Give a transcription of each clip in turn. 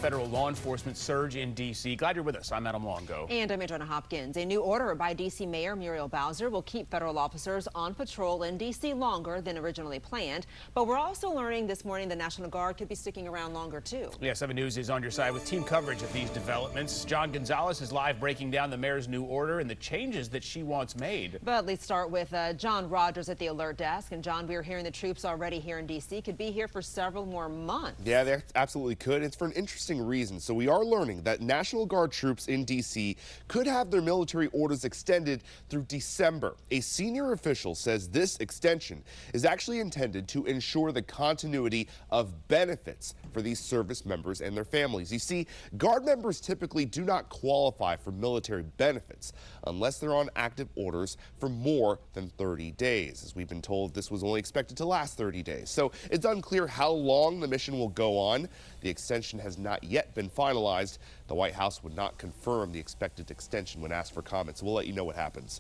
federal law enforcement surge in D.C. Glad you're with us. I'm Adam Longo. And I'm Adriana Hopkins. A new order by D.C. Mayor Muriel Bowser will keep federal officers on patrol in D.C. longer than originally planned. But we're also learning this morning the National Guard could be sticking around longer, too. Yeah, 7 News is on your side with team coverage of these developments. John Gonzalez is live breaking down the mayor's new order and the changes that she wants made. But let's start with John Rogers at the alert desk. And John, we're hearing the troops already here in D.C. could be here for several more months. Yeah, they absolutely could. It's for an interesting reason. So we are learning that National Guard troops in D.C. could have their military orders extended through December. A senior official says this extension is actually intended to ensure the continuity of benefits for these service members and their families. You see, Guard members typically do not qualify for military benefits unless they're on active orders for more than 30 days. As we've been told, this was only expected to last 30 days. So it's unclear how long the mission will go on. The extension has not yet been finalized. The White House would not confirm the expected extension when asked for comments. We'll let you know what happens.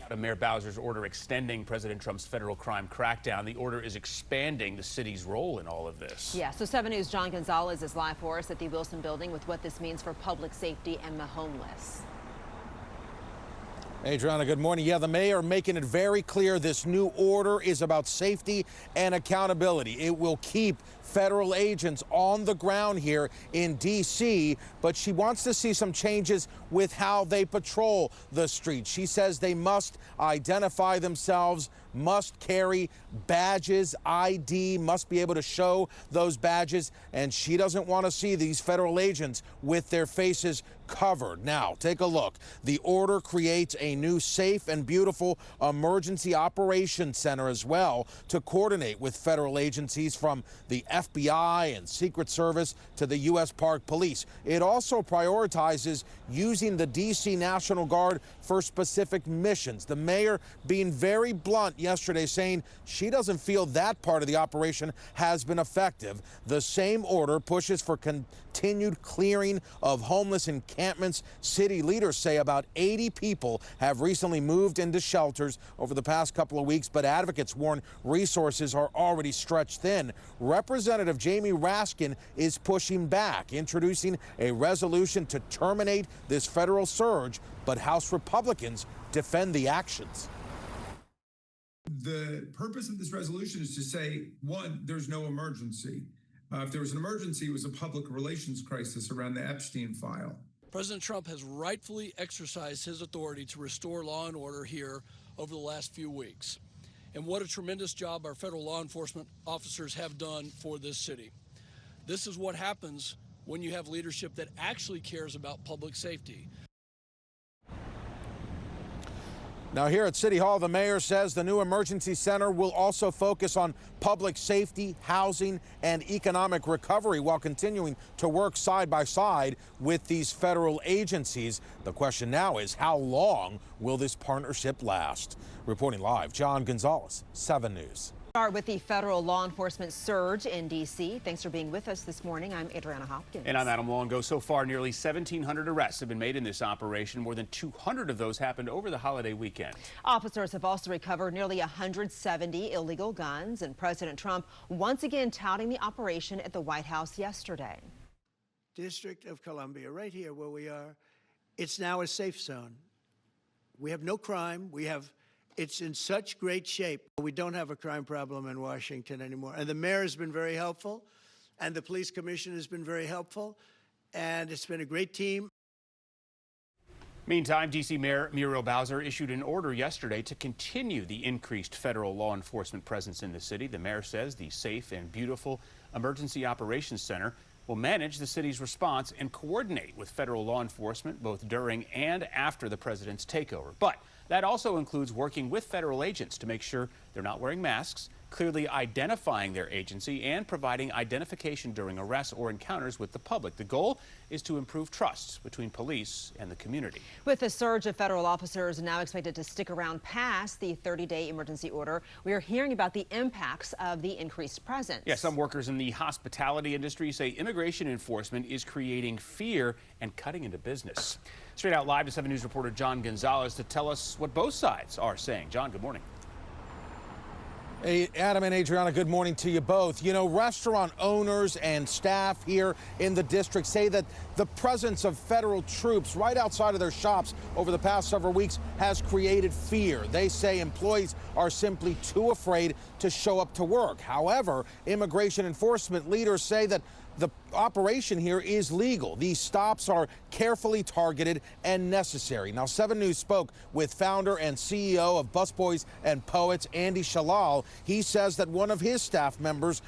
To Mayor Bowser's order extending President Trump's federal crime crackdown. The order is expanding the city's role in all of this. Yeah, so 7 News' John Gonzalez is live for us at the Wilson Building with what this means for public safety and the homeless. Adriana, good morning. Yeah, the mayor making it very clear this new order is about safety and accountability. It will keep federal agents on the ground here in D.C., but she wants to see some changes with how they patrol the streets. She says they must identify themselves, must carry badges, ID, must be able to show those badges, and she doesn't want to see these federal agents with their faces covered. Now, take a look. The order creates a new safe and beautiful emergency operations center as well to coordinate with federal agencies from the FBI and Secret Service to the U.S. Park Police. It also prioritizes using the D.C. National Guard for specific missions. The mayor being very blunt yesterday, saying she doesn't feel that part of the operation has been effective. The same order pushes for continued clearing of homeless encampments. City leaders say about 80 people have recently moved into shelters over the past couple of weeks, but advocates warn resources are already stretched thin. Representative Jamie Raskin is pushing back, introducing a resolution to terminate this federal surge, but House Republicans defend the actions. The purpose of this resolution is to say, one, there's no emergency. If there was an emergency, it was a public relations crisis around the Epstein file. President Trump has rightfully exercised his authority to restore law and order here over the last few weeks. And what a tremendous job our federal law enforcement officers have done for this city. This is what happens when you have leadership that actually cares about public safety. Now here at City Hall, the mayor says the new emergency center will also focus on public safety, housing, and economic recovery while continuing to work side by side with these federal agencies. The question now is, how long will this partnership last? Reporting live, John Gonzalez, 7 News. Start with the federal law enforcement surge in D.C. Thanks for being with us this morning. I'm Adriana Hopkins. And I'm Adam Longo. So far, nearly 1,700 arrests have been made in this operation. More than 200 of those happened over the holiday weekend. Officers have also recovered nearly 170 illegal guns, and President Trump once again touting the operation at the White House yesterday. District of Columbia, right here where we are, it's now a safe zone. We have no crime. It's in such great shape. We don't have a crime problem in Washington anymore. And the mayor has been very helpful, and the police commission has been very helpful, and it's been a great team. Meantime, D.C. Mayor Muriel Bowser issued an order yesterday to continue the increased federal law enforcement presence in the city. The mayor says the safe and beautiful Emergency Operations Center will manage the city's response and coordinate with federal law enforcement both during and after the president's takeover. But that also includes working with federal agents to make sure they're not wearing masks, clearly identifying their agency, and providing identification during arrests or encounters with the public. The goal is to improve trust between police and the community. With the surge of federal officers now expected to stick around past the 30-day emergency order, we are hearing about the impacts of the increased presence. Yeah, some workers in the hospitality industry say immigration enforcement is creating fear and cutting into business. Straight out live to 7 News reporter John Gonzalez to tell us what both sides are saying. John, good morning. Hey, Adam and Adriana, good morning to you both. You know, restaurant owners and staff here in the district say that the presence of federal troops right outside of their shops over the past several weeks has created fear. They say employees are simply too afraid to show up to work. However, immigration enforcement leaders say that the operation here is legal. These stops are carefully targeted and necessary. Now, 7 News spoke with founder and CEO of Busboys and Poets, Andy Shalal. He says that one of his staff members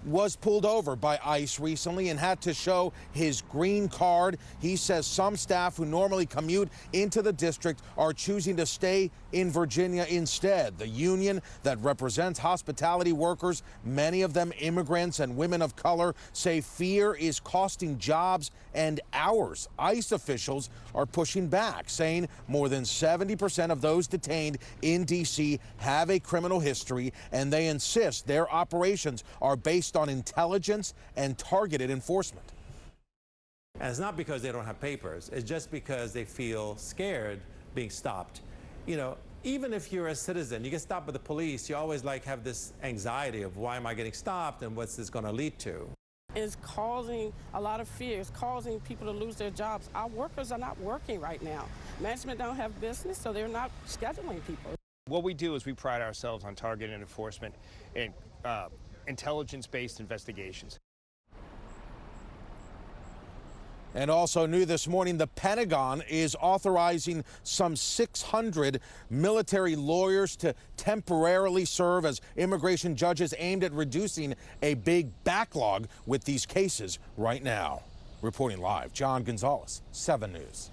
was pulled over by ICE recently and had to show his green card. He says some staff who normally commute into the district are choosing to stay in Virginia instead. The union that represents hospitality workers, many of them immigrants and women of color, say fear is costing jobs and hours. ICE officials are pushing back, saying more than 70% of those detained in D.C. have a criminal history, and they insist their operations are based on intelligence and targeted enforcement. And it's not because they don't have papers. It's just because they feel scared being stopped. You know, even if you're a citizen, you get stopped by the police, you always have this anxiety of why am I getting stopped and what's this going to lead to? It's causing a lot of fear. It's causing people to lose their jobs. Our workers are not working right now. Management don't have business, so they're not scheduling people. What we do is we pride ourselves on targeted enforcement and intelligence-based investigations. And also new this morning, the Pentagon is authorizing some 600 military lawyers to temporarily serve as immigration judges aimed at reducing a big backlog with these cases right now. Reporting live, John Gonzalez, 7 News.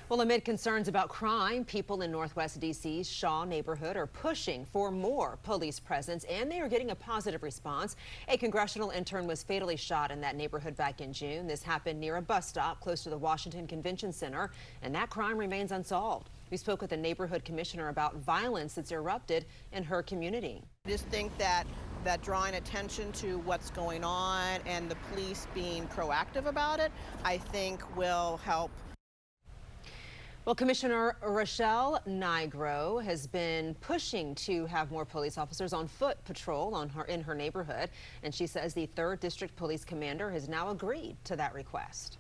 Well, amid concerns about crime, people in Northwest D.C.'s Shaw neighborhood are pushing for more police presence, and they are getting a positive response. A congressional intern was fatally shot in that neighborhood back in June. This happened near a bus stop close to the Washington Convention Center, and that crime remains unsolved. We spoke with the neighborhood commissioner about violence that's erupted in her community. I just think that drawing attention to what's going on and the police being proactive about it, I think will help. Well, Commissioner Rochelle Nigro has been pushing to have more police officers on foot patrol in her neighborhood, and she says the 3rd District Police Commander has now agreed to that request.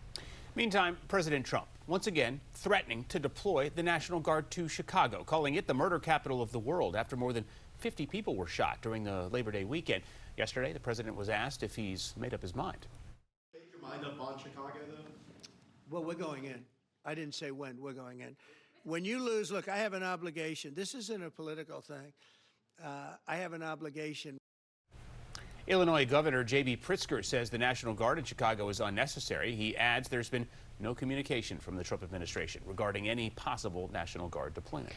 Meantime, President Trump once again threatening to deploy the National Guard to Chicago, calling it the murder capital of the world after more than 50 people were shot during the Labor Day weekend. Yesterday, the president was asked if he's made up his mind. Make your mind up on Chicago, though? Well, we're going in. I didn't say when. We're going in. When you lose, look, I have an obligation. This isn't a political thing. I have an obligation. Illinois Governor J.B. Pritzker says the National Guard in Chicago is unnecessary. He adds there's been no communication from the Trump administration regarding any possible National Guard deployment.